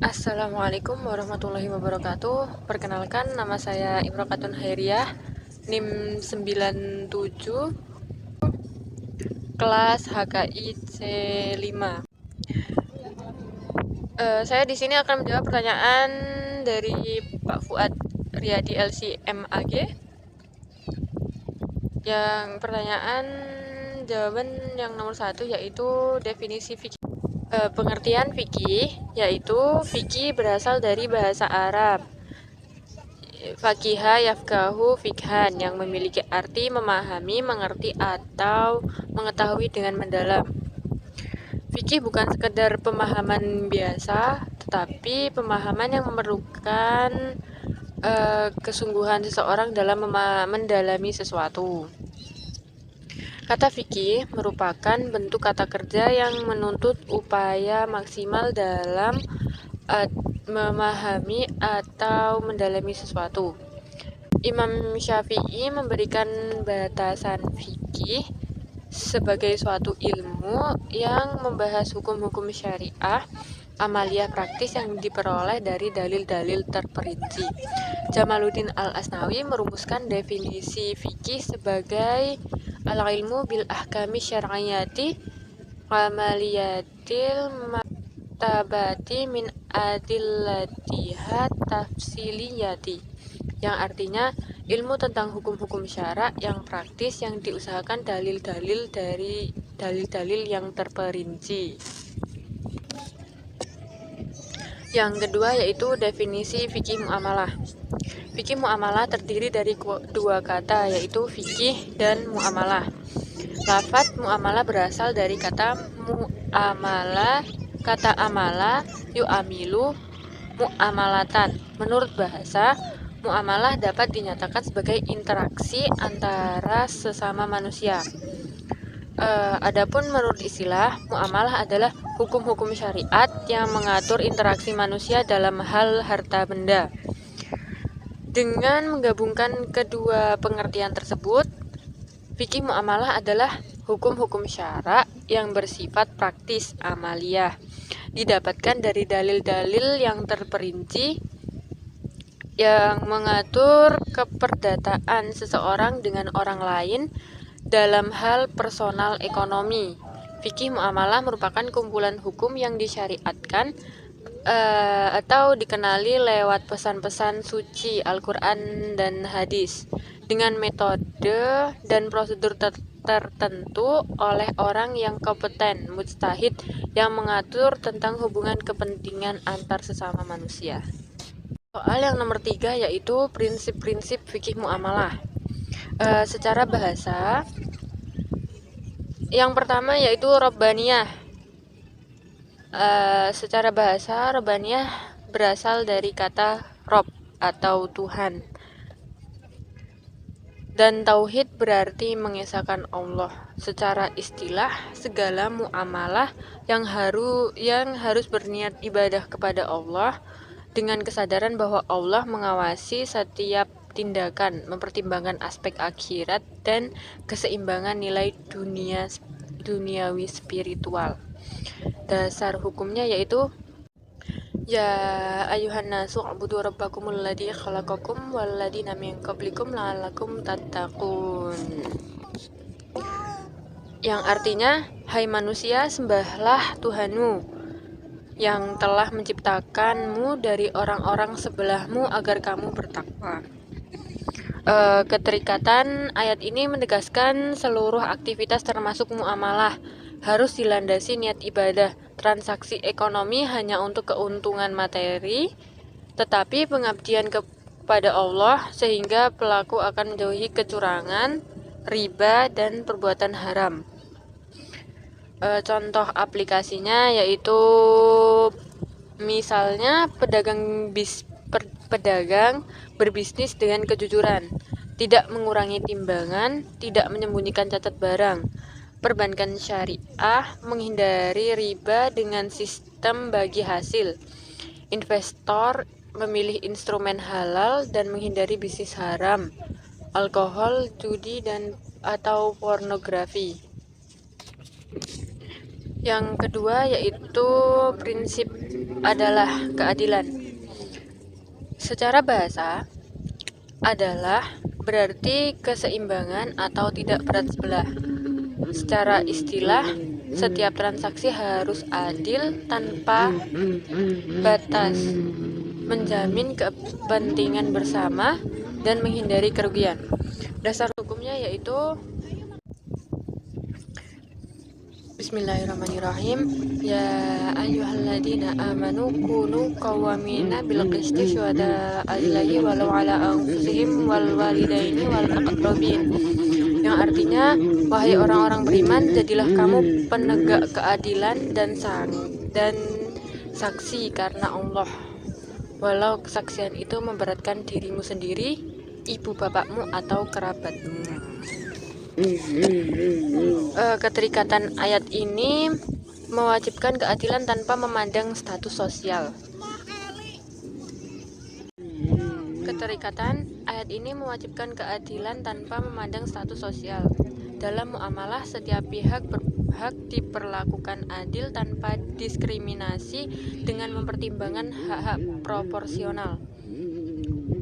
Assalamualaikum warahmatullahi wabarakatuh. Perkenalkan, nama saya Imrokatun Hairiyah, NIM 97, kelas HKI C5. Saya di sini akan menjawab pertanyaan dari Pak Fuad Riyadi LC MAG. Yang pertanyaan jawaban yang nomor 1 yaitu definisi fikih. Pengertian fikih yaitu fikih berasal dari bahasa Arab fakiha yafkahu fikhan, yang memiliki arti memahami, mengerti, atau mengetahui dengan mendalam. Fikih bukan sekedar pemahaman biasa, tetapi pemahaman yang memerlukan kesungguhan seseorang dalam mendalami sesuatu. Kata fikih merupakan bentuk kata kerja yang menuntut upaya maksimal dalam memahami atau mendalami sesuatu. Imam Syafi'i memberikan batasan fikih sebagai suatu ilmu yang membahas hukum-hukum syariah, amaliyah praktis yang diperoleh dari dalil-dalil terperinci. Jamaluddin Al-Asnawi merumuskan definisi fikih sebagai al-ilmu bil ahkami syar'iyyati amaliyatil maktabati min adillatiha tafsiliyati, yang artinya ilmu tentang hukum-hukum syara yang praktis yang diusahakan dalil-dalil dari dalil-dalil yang terperinci. Yang kedua yaitu definisi fikih muamalah. Fikih muamalah terdiri dari dua kata, yaitu fikih dan muamalah. Lafadz muamalah berasal dari kata muamalah, kata amala, yu'amilu, muamalatan. Menurut bahasa, muamalah dapat dinyatakan sebagai interaksi antara sesama manusia. Adapun menurut istilah, muamalah adalah hukum-hukum syariat yang mengatur interaksi manusia dalam hal harta benda. Dengan menggabungkan kedua pengertian tersebut, fikih muamalah adalah hukum-hukum syara yang bersifat praktis amaliyah, didapatkan dari dalil-dalil yang terperinci yang mengatur keperdataan seseorang dengan orang lain dalam hal personal ekonomi. Fikih muamalah merupakan kumpulan hukum yang disyariatkan atau dikenali lewat pesan-pesan suci Al-Quran dan hadis dengan metode dan prosedur tertentu oleh orang yang kompeten, mujtahid, yang mengatur tentang hubungan kepentingan antar sesama manusia. Soal yang nomor 3 yaitu prinsip-prinsip fikih muamalah. Secara bahasa, yang pertama yaitu Robbaniyah. Secara bahasa, Robbaniyah berasal dari kata Rob atau Tuhan, dan tauhid berarti mengesahkan Allah. Secara istilah, segala muamalah yang harus berniat ibadah kepada Allah dengan kesadaran bahwa Allah mengawasi setiap tindakan, mempertimbangkan aspek akhirat dan keseimbangan nilai duniawi spiritual. Dasar hukumnya yaitu ya ayuhan nasu ubudu rabbakumul ladzi khalaqakum wal ladzina min qablikum la'allakum tattaqun. Yang artinya, hai manusia, sembahlah Tuhanmu yang telah menciptakanmu dari orang-orang sebelahmu agar kamu bertakwa. Keterikatan ayat ini menegaskan seluruh aktivitas termasuk muamalah harus dilandasi niat ibadah. Transaksi ekonomi hanya untuk keuntungan materi, tetapi pengabdian kepada Allah, sehingga pelaku akan menjauhi kecurangan, riba, dan perbuatan haram. Contoh aplikasinya yaitu misalnya pedagang berbisnis dengan kejujuran, tidak mengurangi timbangan, tidak menyembunyikan catat barang. Perbankan syariah menghindari riba dengan sistem bagi hasil. Investor memilih instrumen halal dan menghindari bisnis haram, alkohol, judi, dan atau pornografi. Yang kedua yaitu prinsip adalah keadilan. Secara bahasa adalah berarti keseimbangan atau tidak berat sebelah. Secara istilah, setiap transaksi harus adil tanpa batas, menjamin kepentingan bersama dan menghindari kerugian. Dasar hukumnya yaitu Bismillahirrahmanirrahim. Ya ayyuhalladzina amanu kunu qawwamina bil qisti syuhada'a lillahi walau ala anfusihim wal walidaini wal aqrabin. Yang artinya, wahai orang-orang beriman, jadilah kamu penegak keadilan dan saksi karena Allah. Walau kesaksian itu memberatkan dirimu sendiri, ibu bapakmu atau kerabatmu. Keterikatan ayat ini mewajibkan keadilan tanpa memandang status sosial. Keterikatan ayat ini mewajibkan keadilan tanpa memandang status sosial. Dalam muamalah, setiap pihak berhak diperlakukan adil tanpa diskriminasi dengan mempertimbangkan hak-hak proporsional.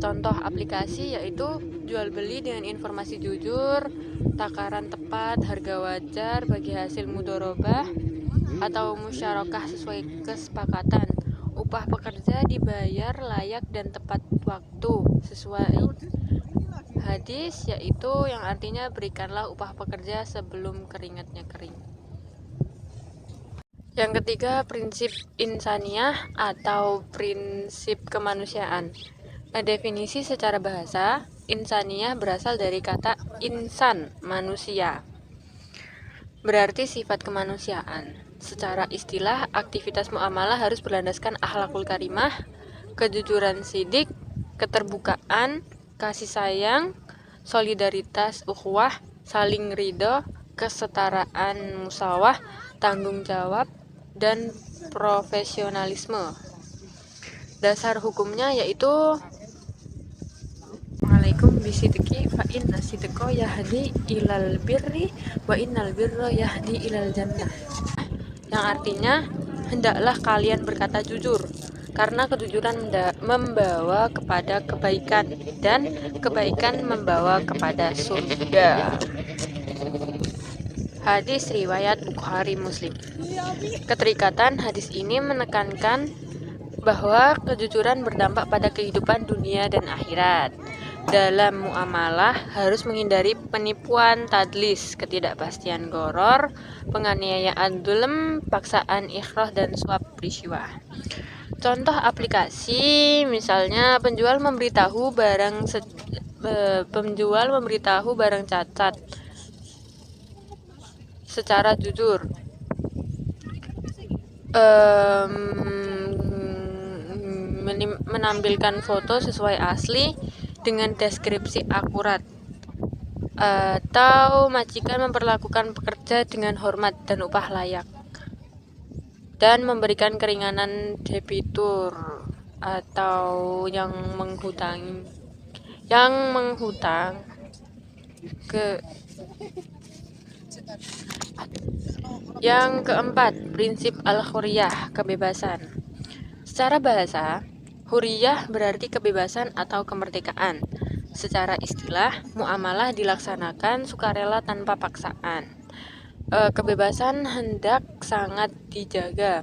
Contoh aplikasi yaitu jual beli dengan informasi jujur, takaran tepat, harga wajar bagi hasil mudharabah atau musyarakah sesuai kesepakatan. Upah pekerja dibayar layak dan tepat waktu sesuai hadis, yaitu yang artinya berikanlah upah pekerja sebelum keringatnya kering. Yang ketiga, prinsip insaniyah atau prinsip kemanusiaan. Definisi secara bahasa, insaniyah berasal dari kata insan, manusia. Berarti sifat kemanusiaan. Secara istilah, aktivitas muamalah harus berlandaskan akhlakul karimah, kejujuran sidik, keterbukaan, kasih sayang, solidaritas ukhuwah, saling ridho, kesetaraan musawah, tanggung jawab, dan profesionalisme. Dasar hukumnya yaitu Waalaikum bisidqi fa inna sidqa yahdi ilal birri wa innal birra yahdi ilal jannah. Yang artinya, hendaklah kalian berkata jujur, karena kejujuran membawa kepada kebaikan dan kebaikan membawa kepada surga. Hadis riwayat Bukhari Muslim. Keterikatan hadis ini menekankan bahwa kejujuran berdampak pada kehidupan dunia dan akhirat. Dalam muamalah harus menghindari penipuan, tadlis, ketidakpastian goror, penganiayaan dzulm, paksaan ikhrah, dan suap riswah. Contoh aplikasi misalnya penjual memberitahu barang cacat secara jujur. Menampilkan foto sesuai asli dengan deskripsi akurat, atau majikan memperlakukan pekerja dengan hormat dan upah layak, dan memberikan keringanan debitur atau yang menghutang ke. Yang keempat, prinsip al-hurriyah, kebebasan. Secara bahasa, hurriyah berarti kebebasan atau kemerdekaan. Secara istilah, muamalah dilaksanakan sukarela tanpa paksaan. Kebebasan hendak sangat dijaga.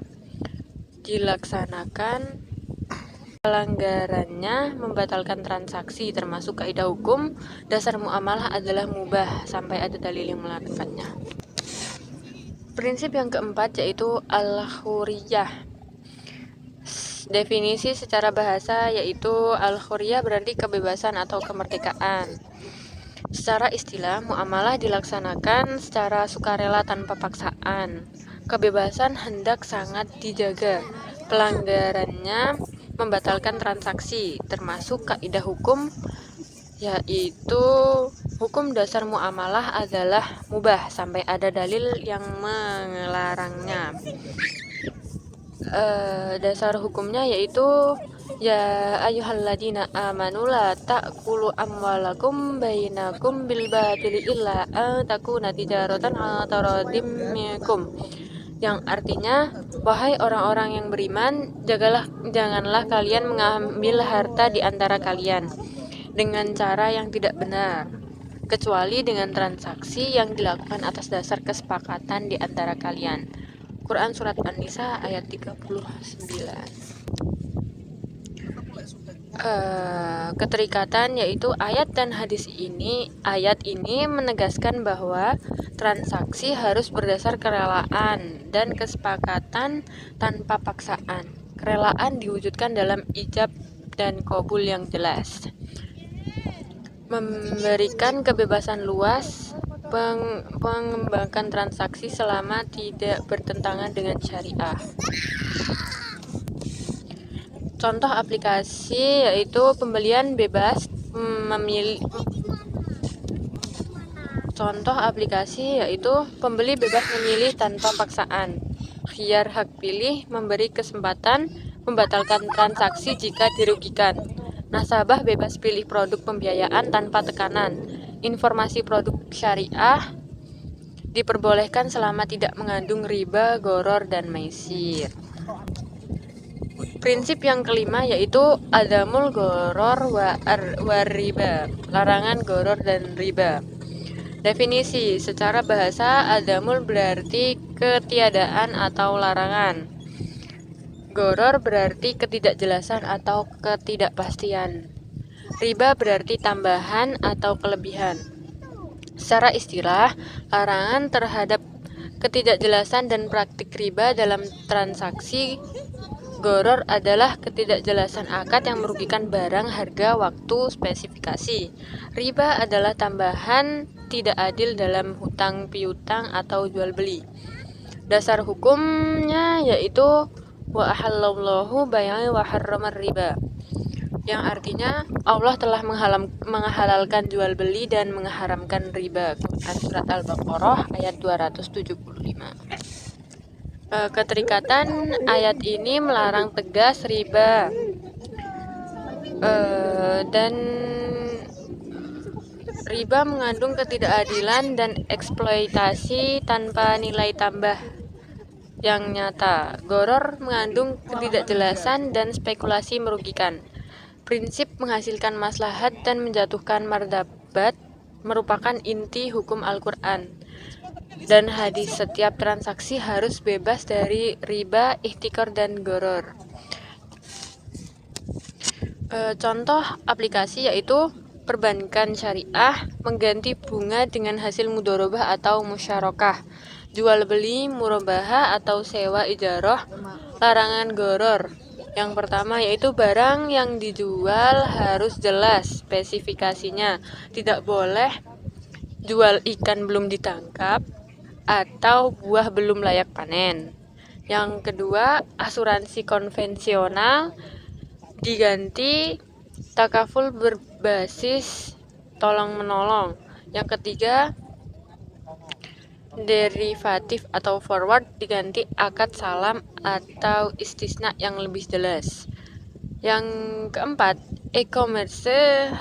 Dilaksanakan pelanggarannya membatalkan transaksi, termasuk kaidah hukum dasar muamalah adalah mubah sampai ada dalil yang melarangkannya. Prinsip yang keempat yaitu al-hurriyah. Definisi secara bahasa yaitu al-hurriyah berarti kebebasan atau kemerdekaan. Secara istilah, muamalah dilaksanakan secara sukarela tanpa paksaan. Kebebasan hendak sangat dijaga. Pelanggarannya membatalkan transaksi, termasuk kaidah hukum yaitu hukum dasar muamalah adalah mubah sampai ada dalil yang melarangnya. Dasar hukumnya yaitu ya ayyuhalladzina amanu la ta'kulu amwalakum bainakum bil batili illa an takuna tijaratan taraddim minkum. yang artinya, wahai orang-orang yang beriman, janganlah kalian mengambil harta di antara kalian dengan cara yang tidak benar, kecuali dengan transaksi yang dilakukan atas dasar kesepakatan di antara kalian. Quran Surat An-Nisa ayat 39. Keterikatan yaitu ayat ini menegaskan bahwa transaksi harus berdasar kerelaan dan kesepakatan tanpa paksaan. Kerelaan diwujudkan dalam ijab dan qabul yang jelas, memberikan kebebasan luas mengembangkan transaksi selama tidak bertentangan dengan syariah. Contoh aplikasi yaitu pembelian bebas memilih. Pembeli bebas memilih tanpa paksaan. Khiyar hak pilih memberi kesempatan membatalkan transaksi jika dirugikan. Nasabah bebas pilih produk pembiayaan tanpa tekanan. Informasi produk syariah diperbolehkan selama tidak mengandung riba, gharar, dan maisir. Prinsip yang kelima yaitu adamul gharar wa riba, larangan gharar dan riba. Definisi secara bahasa, adamul berarti ketiadaan atau larangan. Gharar berarti ketidakjelasan atau ketidakpastian. Riba berarti tambahan atau kelebihan. Secara istilah, larangan terhadap ketidakjelasan dan praktik riba dalam transaksi. Gharar adalah ketidakjelasan akad yang merugikan barang, harga, waktu, spesifikasi. Riba adalah tambahan tidak adil dalam hutang piutang atau jual beli. Dasar hukumnya yaitu wa ahallallahu bai'a wa harramar riba, yang artinya Allah telah menghalalkan jual beli dan mengharamkan riba. Surat Al-Baqarah ayat 275. Keterikatan ayat ini melarang tegas riba dan riba mengandung ketidakadilan dan eksploitasi tanpa nilai tambah yang nyata. Gharar mengandung ketidakjelasan dan spekulasi merugikan. Prinsip menghasilkan maslahat dan menjatuhkan martabat merupakan inti hukum Al-Quran dan hadis. Setiap transaksi harus bebas dari riba, ihtikar, dan gharar. Contoh aplikasi yaitu perbankan syariah mengganti bunga dengan hasil mudharabah atau musyarakah, jual beli murabahah atau sewa ijarah. Larangan gharar yang pertama yaitu barang yang dijual harus jelas spesifikasinya, tidak boleh jual ikan belum ditangkap atau buah belum layak panen. Yang kedua, asuransi konvensional diganti takaful berbasis tolong-menolong. Yang ketiga, derivatif atau forward diganti akad salam atau istisna yang lebih jelas. Yang keempat, e-commerce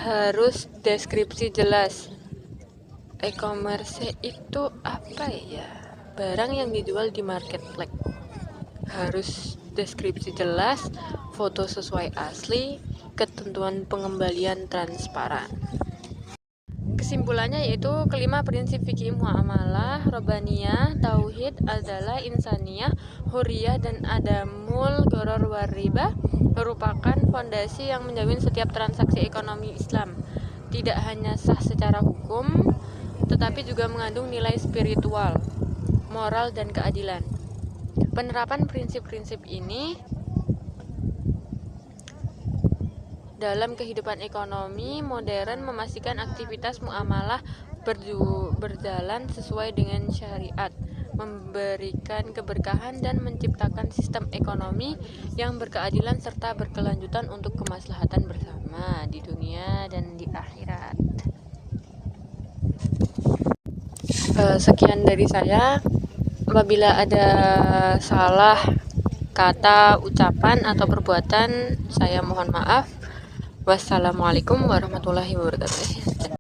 harus deskripsi jelas. E-commerce itu apa ya? Barang yang dijual di marketplace harus deskripsi jelas, foto sesuai asli, ketentuan pengembalian transparan. Kesimpulannya yaitu kelima prinsip fikih muamalah, robaniyah, tauhid, adalah insaniyah, huriyah, dan adamul gharar war riba merupakan fondasi yang menjamin setiap transaksi ekonomi Islam tidak hanya sah secara hukum, tetapi juga mengandung nilai spiritual, moral, dan keadilan. Penerapan prinsip-prinsip ini dalam kehidupan ekonomi modern memastikan aktivitas muamalah berjalan sesuai dengan syariat, memberikan keberkahan, dan menciptakan sistem ekonomi yang berkeadilan serta berkelanjutan untuk kemaslahatan bersama di dunia dan di akhirat. Sekian dari saya. Apabila ada salah kata, ucapan, atau perbuatan, saya mohon maaf. Wassalamualaikum warahmatullahi wabarakatuh.